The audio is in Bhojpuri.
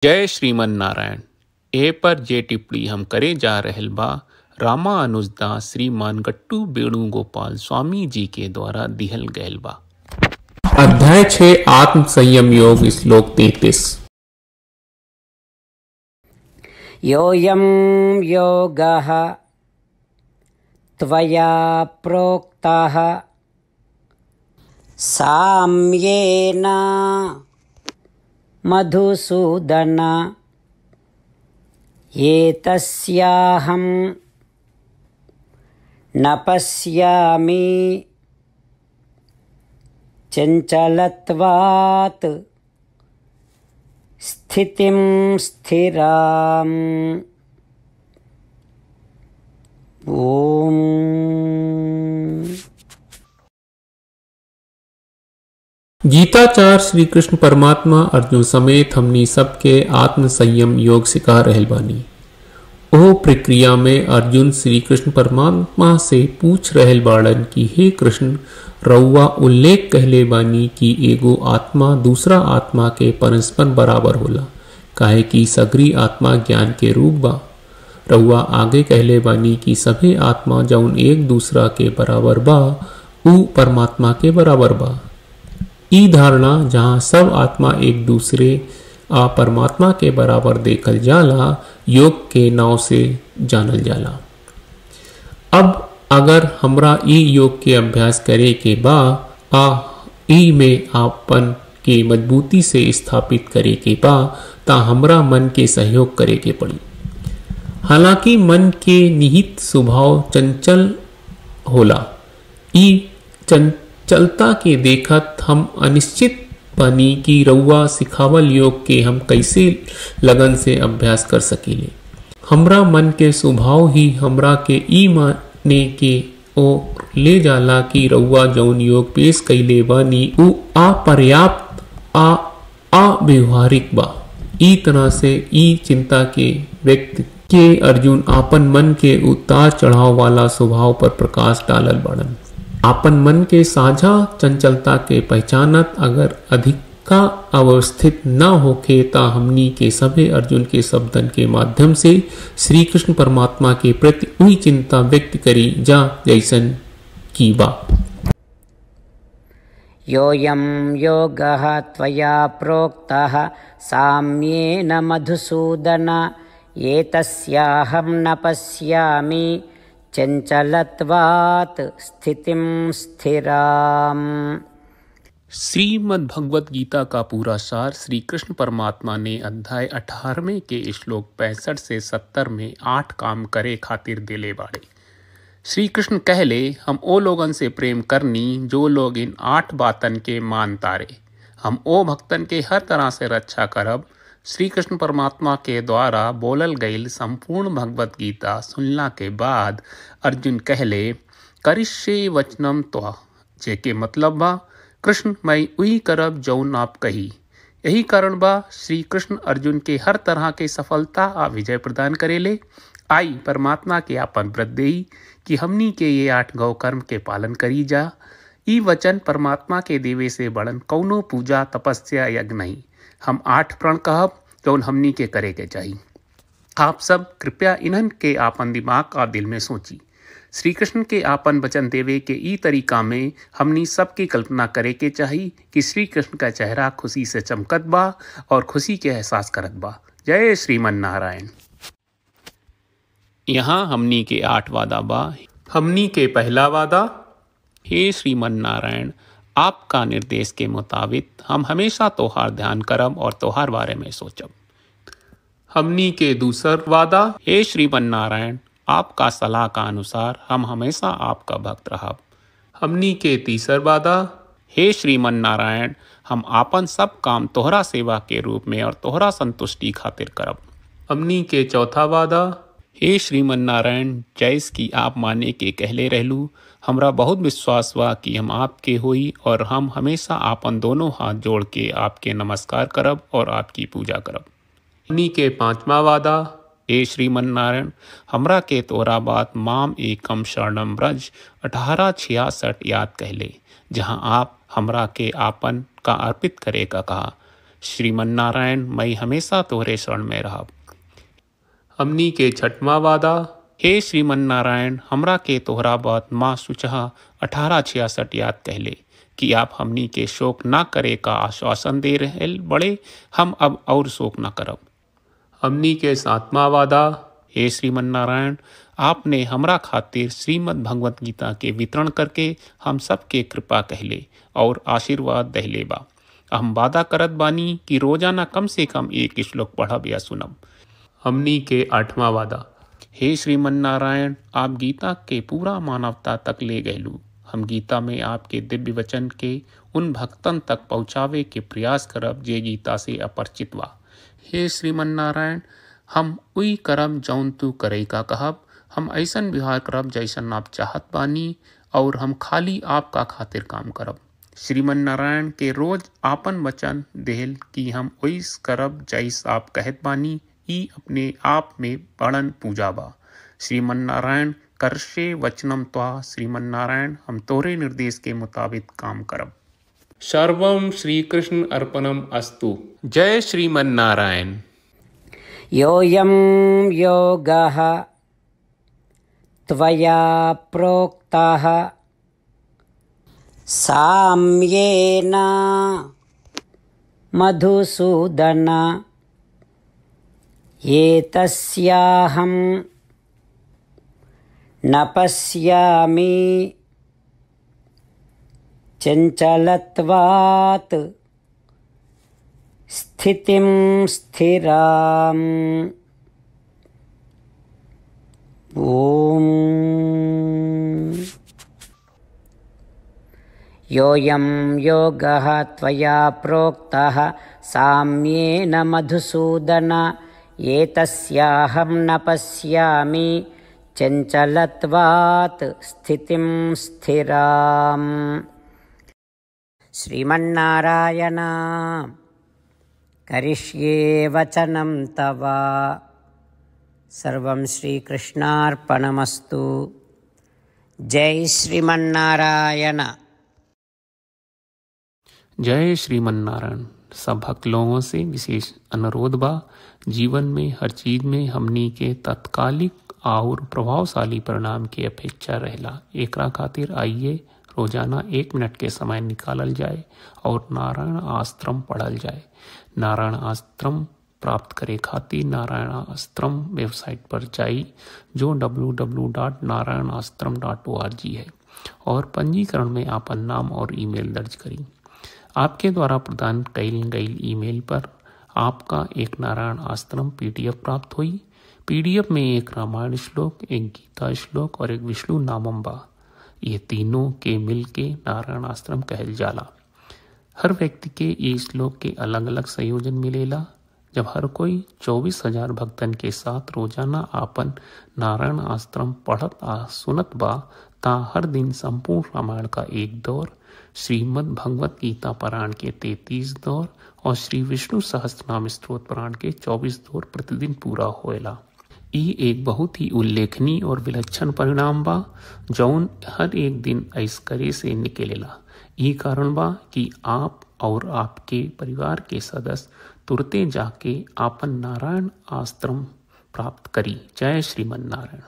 जय श्रीमन नारायण। ए पर जे टिप्पणी हम करे जा रहल बा रामानुजदास श्रीमान गट्टू वेणुगोपाल स्वामी जी के द्वारा दिहल गयल बा। अध्याय 6 आत्म संयम योग श्लोक 33। योऽयं योगः त्वया प्रोक्तः साम्येन मधुसूदन एतस्याहं न पश्यामि चञ्चलत्वात् स्थितिं स्थिराम्। ओम। गीताचार्य श्री कृष्ण परमात्मा अर्जुन समेत हमनी सबके आत्म संयम योग सिखा रहल बानी। ओ प्रक्रिया में अर्जुन श्री कृष्ण परमात्मा से पूछ रहल बाड़न कि हे कृष्ण, रउआ उल्लेख कहले बानी कि एगो आत्मा दूसरा आत्मा के परस्पर बराबर होला, काहे कि सगरी आत्मा ज्ञान के रूप बा। रउआ आगे कहले बानी कि सभे आत्मा जौन एक दूसरा के बराबर बा ऊ परमात्मा के बराबर बा। ई धारणा जहाँ सब आत्मा एक दूसरे आ परमात्मा के बराबर देखल जाला, योग के नाव से जानल जाला। अब अगर हमरा ई योग के अभ्यास करे के बा आ ई में आपन के मजबूती से स्थापित करे के बा ता हमरा मन के सहयोग करे के पड़ी। हालांकि मन के निहित स्वभाव चंचल होला, ई चंचलता के देखत हम अनिश्चित बनी कि रउआ सिखावल योग के हम कैसे लगन से अभ्यास कर सकीले। हमरा मन के स्वभाव ही हमरा के ई माने के ओर ले जाला कि रउआ जौन योग पेश कैले बानी ऊ अपर्याप्त आ अव्यवहारिक बा। ई तरह से ई चिंता के व्यक्ति के अर्जुन आपन मन के उतार चढ़ाव वाला स्वभाव पर प्रकाश डालल बाड़न। आपन मन के साझा चंचलता के पहचानत अगर अधिका अवस्थित न होके ता हमनी के सभे अर्जुन के शब्दन के माध्यम से श्री कृष्ण परमात्मा के प्रति वही चिंता व्यक्त करी जा जैसन की बा। योऽयं योगः त्वया प्रोक्तः साम्येन मधुसूदन एतस्याहं न पश्यामि चंचलत्वात् स्थितिं स्थिराम्। श्रीमद् भगवत गीता का पूरा सार श्री कृष्ण परमात्मा ने अध्याय 18वें के श्लोक 65 से 70 में 8 काम करे खातिर दिले बाड़े। श्री कृष्ण कहले, हम ओ लोगन से प्रेम करनी जो लोग इन 8 बातन के मान तारे। हम ओ भक्तन के हर तरह से रक्षा करब। श्री कृष्ण परमात्मा के द्वारा बोलल गईल संपूर्ण भगवत गीता सुनला के बाद अर्जुन कहले, करिष्ये वचनम त्वा, जेके मतलब बा कृष्ण मैं वही करब जौन आप कही। यही कारण बा श्री कृष्ण अर्जुन के हर तरह के सफलता आ विजय प्रदान करेले। आई परमात्मा के आपन व्रत देई कि हमनी के ये 8 गौ कर्म के पालन करी जा। ई वचन परमात्मा के देवे से बड़न कौनो पूजा तपस्या यज्ञ नहीं। हम 8 प्रण कहब जौन हमनी के करे के चाहिए। आप सब कृपया इन्हन के आपन दिमाग और दिल में सोची। श्री कृष्ण के आपन वचन देवे के ई तरीका में हमनी सबकी कल्पना करे के चाहिए कि श्री कृष्ण का चेहरा खुशी से चमकत बा और खुशी के एहसास करत बा। जय श्रीमन नारायण। यहाँ हमनी के 8 वादा बा। हमनी के पहला वादा, हे श्रीमन नारायण, आपका निर्देश के मुताबिक हम हमेशा तोहार ध्यान करब और तोहार बारे में सोचब। हमनी के दूसर वादा, हे श्रीमन नारायण, आपका सलाह का अनुसार हम हमेशा आपका भक्त रहब। हमनी के तीसर वादा, हे श्रीमन नारायण, हम आपन सब काम तोहरा सेवा के रूप में और तोहरा संतुष्टि खातिर करब। हमनी के चौथा वादा, हे श्रीमन नारायण, जैस की आप माने के कहले रहलू, हमरा बहुत विश्वास बा कि हम आपके होई और हम हमेशा आपन दोनों हाथ जोड़ के आपके नमस्कार करब और आपकी पूजा करब। हमनी के पांचवा वादा, हे श्रीमन नारायण, हमरा के तोरा बात माम एकम शरणम ब्रज 1866 याद कहले, जहाँ आप हमरा के आपन का अर्पित करे का कहा। श्रीमन नारायण मैं हमेशा तोहरे शरण में रहा। हमनी के छठवां वादा। हे श्रीमन नारायण, हमरा के तोहरा बात माँ सुचहा 1866 याद कहले कि आप हमनी के शोक ना करे का आश्वासन दे रहे बड़े, हम अब और शोक ना करब। हमनी के सातवां वादा। हे श्रीमन नारायण, आपने हमरा खातिर श्रीमद् भगवत गीता के वितरण करके हम सबके कृपा कहले और आशीर्वाद दहले बा। हम वादा करत बानी कि रोजाना कम से कम एक श्लोक पढ़ब या सुनब। हमनी के आठवां वादा। हे श्रीमन नारायण, आप गीता के पूरा मानवता तक ले गयलू। हम गीता में आपके दिव्य वचन के उन भक्तन तक पहुँचावे के प्रयास करब जे गीता से अपरिचित बा। हे श्रीमन नारायण, हम उई करब जौन तू करे का कहब। हम ऐसन व्यवहार करब जैसन आप चाहत बानी और हम खाली आपका खातिर काम करब। श्रीमन नारायण के रोज आपन वचन देहल कि हम ओइस करब जैस आप कहत बानी, ई अपने आप में बड़न पूजा बा। श्रीमन नारायण, करशे वचनम त्वा। श्रीमन नारायण, हम तोरे निर्देश के मुताबिक काम करब। सर्वम श्री कृष्ण अर्पणम अस्तु। जय श्रीमन नारायण। योऽयं योगः त्वया प्रोक्तः साम्येन मधुसूदन, एतस्याहं न पश्यामि चञ्चलत्वात् स्थितिं स्थिराम्। ॐ योऽयं योगः त्वया प्रोक्तः साम्येन मधुसूदन, एतस्याहं न पश्यामि चञ्चलत्वात् स्थितिं स्थिराम्। श्रीमन्नारायण, करिष्ये वचनं तव। सर्वं श्रीकृष्णार्पणमस्तु। जय श्रीमन्नारायण। जय श्रीमन नारायण। सब भक्त लोगों से विशेष अनुरोध बा, जीवन में हर चीज में हमनी के तत्कालिक और प्रभावशाली परिणाम की अपेक्षा रहेला। एकरा खातिर आइए रोजाना 1 मिनट के समय निकालल जाए और नारायण आश्रम पढ़ल जाए। नारायण आश्रम प्राप्त करे खातिर नारायण आश्रम वेबसाइट पर जाई, जो www.narayanashram.org है, और पंजीकरण में आपन नाम और ईमेल दर्ज करी। आपके द्वारा प्रदान कईल गई ईमेल पर आपका एक नारायण आश्रम PDF प्राप्त हुई। PDF में एक रामायण श्लोक, एक गीता श्लोक और एक विष्णु नामम बा। ये तीनों के मिल के नारायण आश्रम कहल जाला। हर व्यक्ति के ये श्लोक के अलग अलग संयोजन मिलेला। जब हर कोई 24,000 भक्तन के साथ रोजाना आपन नारायण आश्रम पढ़त आ सुनत बा, ता हर दिन संपूर्ण रामायण का 1 दौर, श्रीमद् भगवत गीता पारायण के 33 दौर और श्री विष्णु सहस्त्रनाम स्तोत्र पारायण के 24 दौर प्रतिदिन पूरा होएला। ई एक बहुत ही उल्लेखनीय और विलक्षण परिणाम बा, जौन हर एक दिन ऐस करे से निकलेला। ई कारण बा कि आप और आपके परिवार के सदस्य तुरते जाके आपन नारायण आश्रम प्राप्त करी। जय श्रीमन नारायण।